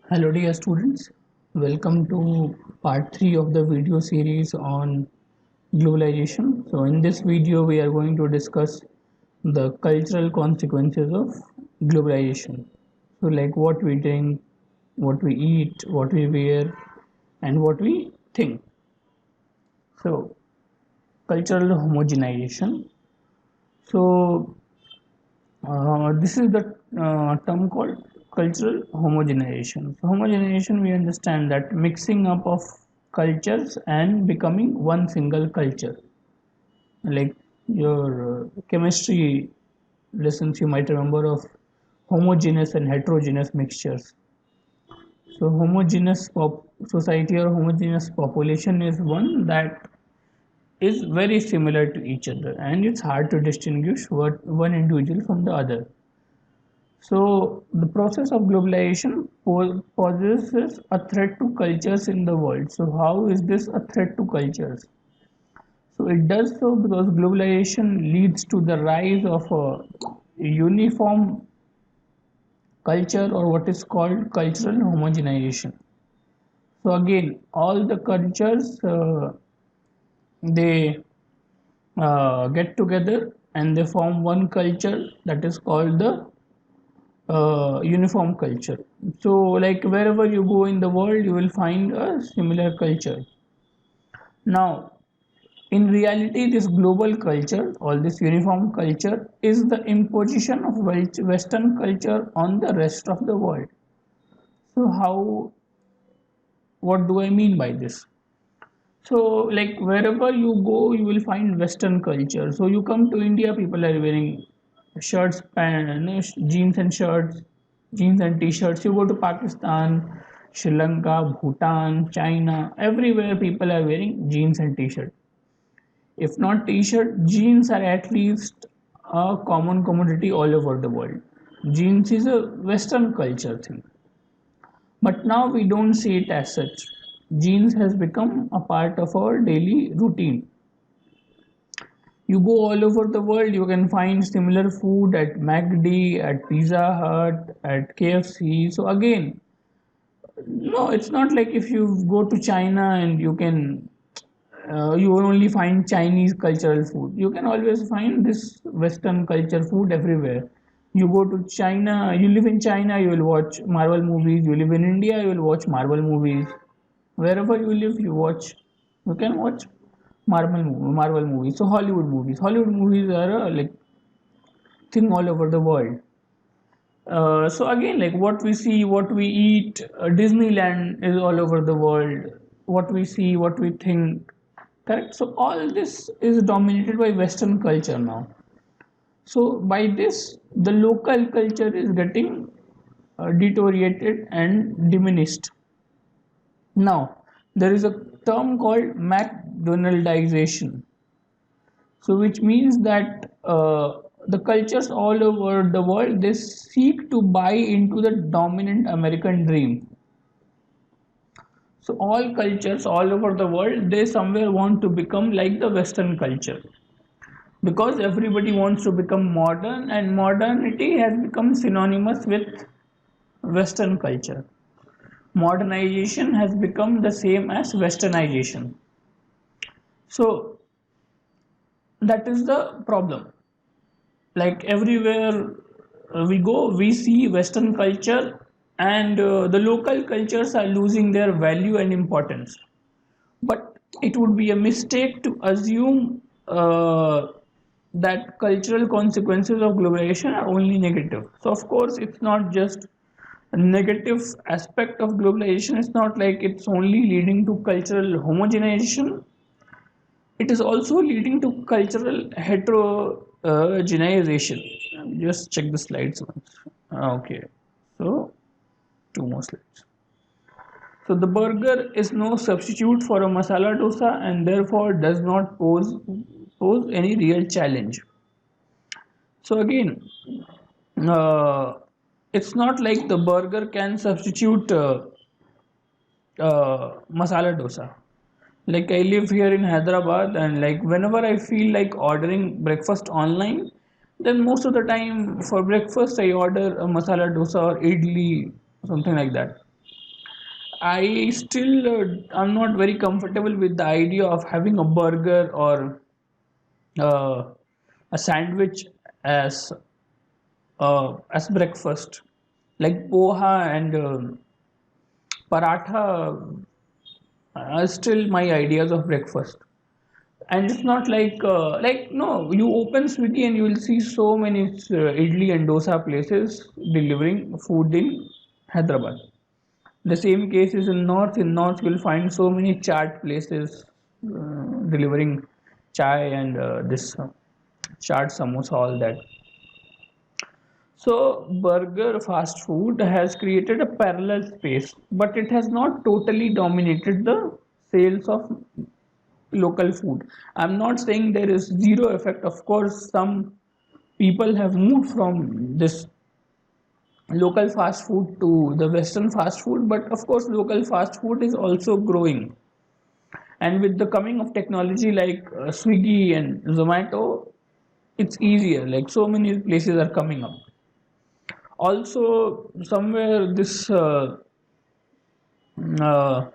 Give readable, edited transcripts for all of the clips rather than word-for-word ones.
Hello dear students, welcome to part 3 of the video series on globalization. So in this video we are going to discuss the cultural consequences of globalization. So like what we drink, what we eat, what we wear and what we think. So cultural homogenization. So this is the term called cultural homogenization. So, homogenization, we understand that mixing up of cultures and becoming one single culture. Like your chemistry lessons, you might remember of homogeneous and heterogeneous mixtures. So, homogeneous society or homogeneous population is one that is very similar to each other, and it's hard to distinguish what one individual from the other. So, the process of globalization poses a threat to cultures in the world. So, how is this a threat to cultures? So, it does so because globalization leads to the rise of a uniform culture or what is called cultural homogenization. So, again, all the cultures they get together and they form one culture that is called the uniform culture. So, like wherever you go in the world, you will find a similar culture. Now, in reality, this global culture, all this uniform culture, is the imposition of Western culture on the rest of the world. So, what do I mean by this? So, like wherever you go, you will find Western culture. So, you come to India, people are wearing shirts, pants, jeans and shirts, jeans and t-shirts. You go to Pakistan, Sri Lanka, Bhutan, China, everywhere people are wearing jeans and t-shirt. If not t-shirt, jeans are at least a common commodity all over the world. Jeans is a Western culture thing. But now we don't see it as such. Jeans has become a part of our daily routine. You go all over the world, you can find similar food at McD, at Pizza Hut, at KFC. So again, no, it's not like if you go to China and you will only find Chinese cultural food. You can always find this Western culture food everywhere. You go to China, you live in China, you will watch Marvel movies. You live in India, you will watch Marvel movies. Wherever you live, you can watch Marvel movies. So Hollywood movies are like thing all over the world. So again, like what we see, what we eat, Disneyland is all over the world. What we see, what we think, correct. So all this is dominated by Western culture now. So by this, the local culture is getting deteriorated and diminished. Now, there is a term called McDonaldization. So, which means that the cultures all over the world they seek to buy into the dominant American dream. So, all cultures all over the world they somewhere want to become like the Western culture because everybody wants to become modern, and modernity has become synonymous with Western culture. Modernization has become the same as Westernization. So that is the problem. Like everywhere we go, we see Western culture, and the local cultures are losing their value and importance. But it would be a mistake to assume that cultural consequences of globalization are only negative. So, of course, it's not just a negative aspect of globalization. It's not like it's only leading to cultural homogenization. It is also leading to cultural heterogeneization. Just check the slides once. Okay, so two more slides. So the burger is no substitute for a masala dosa and therefore does not pose any real challenge. So again, uh, it's not like the burger can substitute masala dosa. Like I live here in Hyderabad, and like whenever I feel like ordering breakfast online, then most of the time for breakfast I order a masala dosa or idli, something like that. I still I'm not very comfortable with the idea of having a burger or uh, a sandwich as as breakfast. Like poha and paratha are still my ideas of breakfast. And it's not like no, you open Swiggy and you will see so many idli and dosa places delivering food in Hyderabad. The same case is in North. In North, you will find so many chaat places delivering chai and this chaat samosa, all that. So, burger fast food has created a parallel space, but it has not totally dominated the sales of local food. I'm not saying there is zero effect. Of course, some people have moved from this local fast food to the Western fast food, but of course, local fast food is also growing. And with the coming of technology like Swiggy and Zomato, it's easier. Like so many places are coming up. Also, somewhere this uh, uh,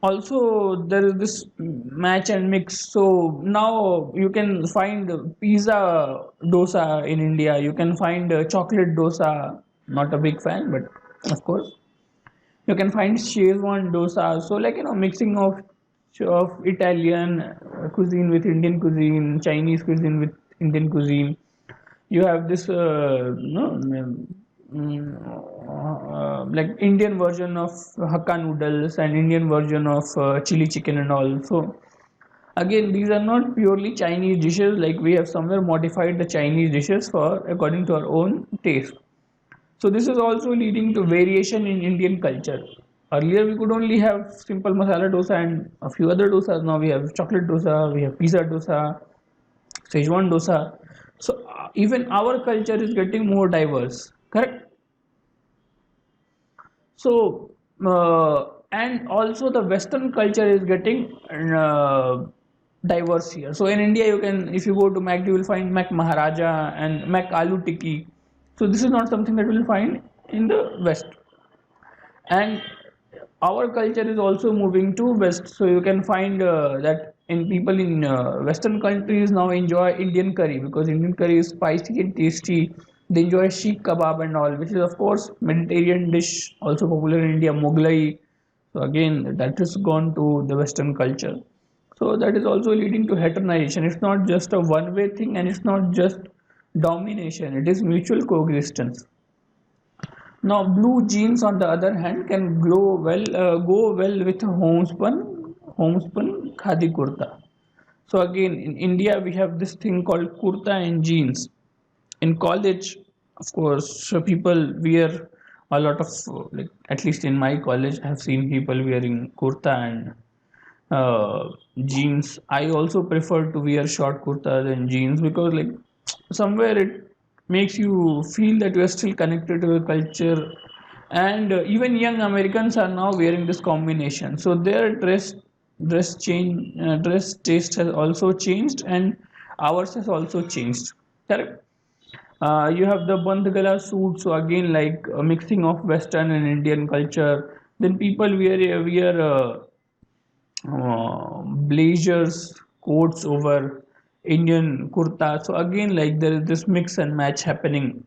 also there is this match and mix. So now you can find pizza dosa in India. You can find chocolate dosa. Not a big fan, but of course you can find Szechuan dosa. So like mixing of Italian cuisine with Indian cuisine, Chinese cuisine with Indian cuisine. You have this like Indian version of Hakka noodles and Indian version of chili chicken and all. So again, these are not purely Chinese dishes. Like we have somewhere modified the Chinese dishes for according to our own taste. So this is also leading to variation in Indian culture. Earlier we could only have simple masala dosa and a few other dosas. Now we have chocolate dosa, we have pizza dosa, Szechuan dosa. So even our culture is getting more diverse. Correct. So and also the Western culture is getting diverse here. So in India, you can if you go to Mac, you will find Mac Maharaja and Mac Aloo Tikki. So this is not something that you will find in the West. And our culture is also moving to West. So you can find that in people in Western countries now enjoy Indian curry because Indian curry is spicy and tasty. They enjoy sheikh kebab and all, which is of course Mediterranean dish, also popular in India, Mughlai. So again, that has gone to the Western culture. So that is also leading to heteronization. It's not just a one-way thing, and it's not just domination. It is mutual coexistence. Now, blue jeans, on the other hand, can go well with homespun khadi kurta. So again, in India, we have this thing called kurta and jeans. In college, of course, so people wear a lot of like at least in my college, I have seen people wearing kurta and jeans. I also prefer to wear short kurta than jeans because like somewhere it makes you feel that you are still connected to the culture. And even young Americans are now wearing this combination. So their dress taste has also changed, and ours has also changed. Correct. You have the Bandhgala suit, so again like a mixing of Western and Indian culture. Then people wear blazers, coats over Indian kurta. So again, like there is this mix and match happening.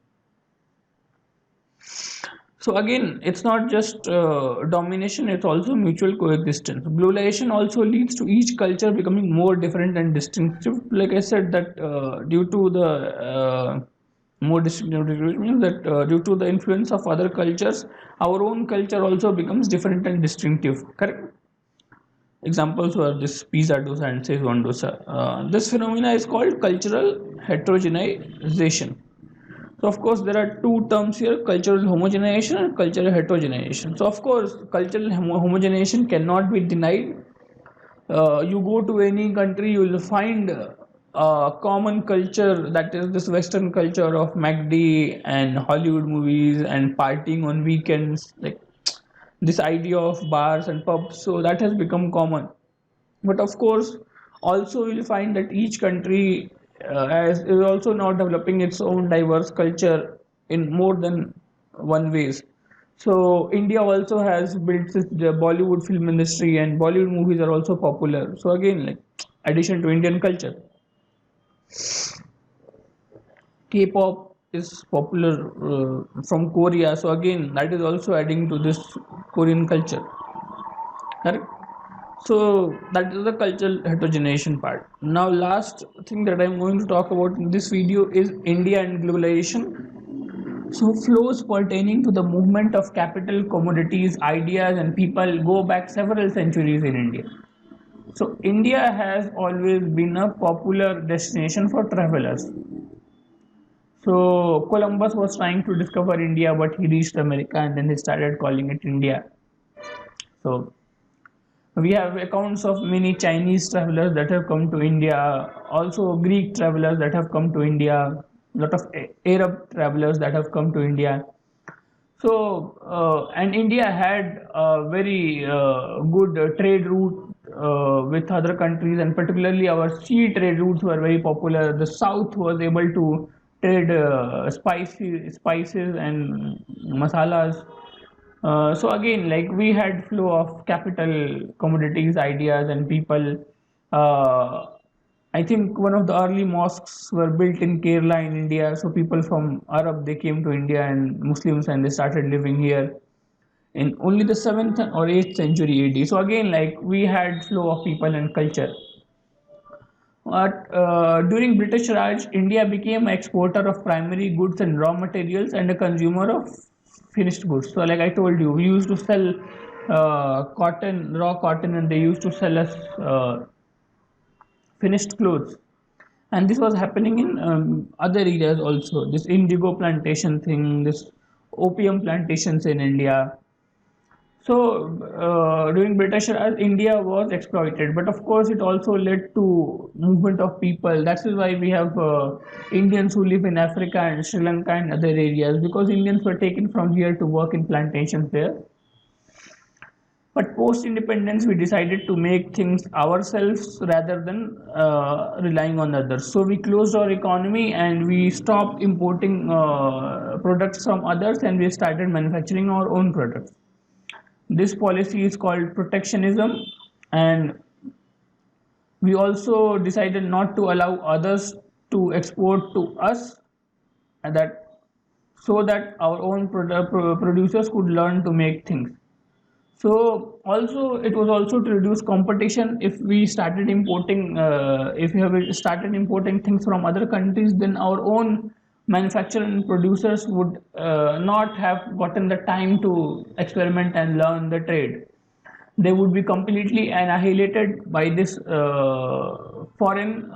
So again, it's not just domination; it's also mutual coexistence. Globalization also leads to each culture becoming more different and distinctive. Like I said, that due to the more distinctive means that due to the influence of other cultures, our own culture also becomes different and distinctive. Correct. Examples were this pizza dosa and Szechuan dosa. This phenomena is called cultural heterogenization. So, of course, there are two terms here: cultural homogenization and cultural heterogenization. So, of course, cultural homogenization cannot be denied. You go to any country, you will find a common culture, that is this Western culture of MacD and Hollywood movies and partying on weekends, like this idea of bars and pubs. So that has become common. But of course, also you'll find that each country is also now developing its own diverse culture in more than one ways. So India also has built the Bollywood film industry, and Bollywood movies are also popular. So again, like addition to Indian culture, K-pop is popular from Korea. So again, that is also adding to this Korean culture. Correct? So that is the cultural heterogeneization part. Now, last thing that I'm going to talk about in this video is India and globalization. So flows pertaining to the movement of capital, commodities, ideas, and people go back several centuries in India. So India has always been a popular destination for travelers. So Columbus was trying to discover India, but he reached America and then he started calling it India. So we have accounts of many Chinese travelers that have come to India, also Greek travelers that have come to India, a lot of Arab travelers that have come to India. So, and India had a very good trade route with other countries, and particularly our sea trade routes were very popular. The South was able to trade spices and masalas. So again, like we had flow of capital, commodities, ideas, and people. Uh, I think one of the early mosques were built in Kerala in India. So people from Arab they came to India and Muslims and they started living here in only the 7th or 8th century AD. So again, like we had flow of people and culture. But during British Raj, India became an exporter of primary goods and raw materials and a consumer of finished goods. So, like I told you, we used to sell cotton, raw cotton, and they used to sell us finished clothes. And this was happening in other areas also. This indigo plantation thing, this opium plantations in India. So during British Raj, India was exploited, but of course it also led to movement of people. That's why we have Indians who live in Africa and Sri Lanka and other areas because Indians were taken from here to work in plantations there. But post independence, we decided to make things ourselves rather than relying on others. So we closed our economy and we stopped importing products from others and we started manufacturing our own products. This policy is called protectionism, and we also decided not to allow others to export to us, and that so that our own producers could learn to make things. So also it was also to reduce competition. If we started importing, if we have started importing things from other countries, then our own manufacturers and producers would not have gotten the time to experiment and learn the trade. They would be completely annihilated by this foreign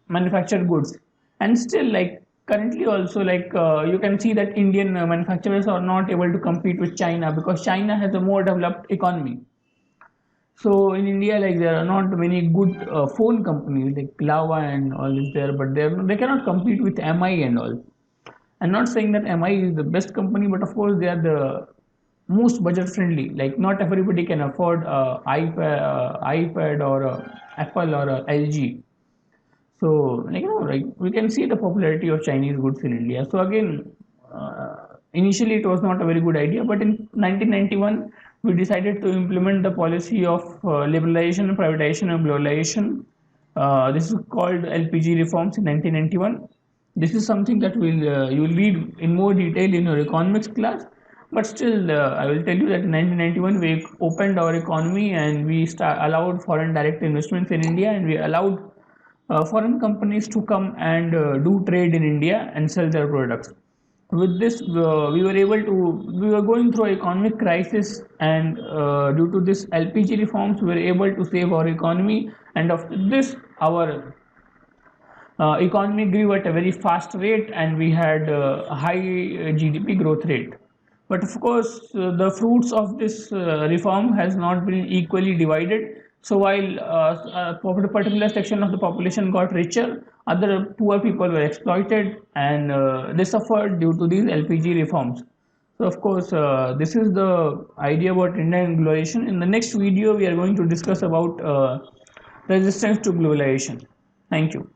manufactured goods. And still, like currently also, like you can see that Indian manufacturers are not able to compete with China because China has a more developed economy. So in India, like there are not many good phone companies like Lava and all is there, but they cannot compete with MI and all. I'm not saying that MI is the best company, but of course they are the most budget friendly. Like not everybody can afford iPad or Apple or LG. So like like we can see the popularity of Chinese goods in India. So again, initially it was not a very good idea, but in 1991 we decided to implement the policy of liberalization, privatization, and globalization. This is called LPG reforms in 1991. This is something that you will read in more detail in your economics class. But still, I will tell you that in 1991 we opened our economy and we allowed foreign direct investments in India, and we allowed foreign companies to come and do trade in India and sell their products. With this, we were going through economic crisis, and due to this LPG reforms, we were able to save our economy. And after this, our economy grew at a very fast rate, and we had a high GDP growth rate. But of course, the fruits of this reform has not been equally divided. So while a particular section of the population got richer, other poor people were exploited, and they suffered due to these LPG reforms. So of course, this is the idea about Indian globalization. In the next video, we are going to discuss about resistance to globalization. Thank you.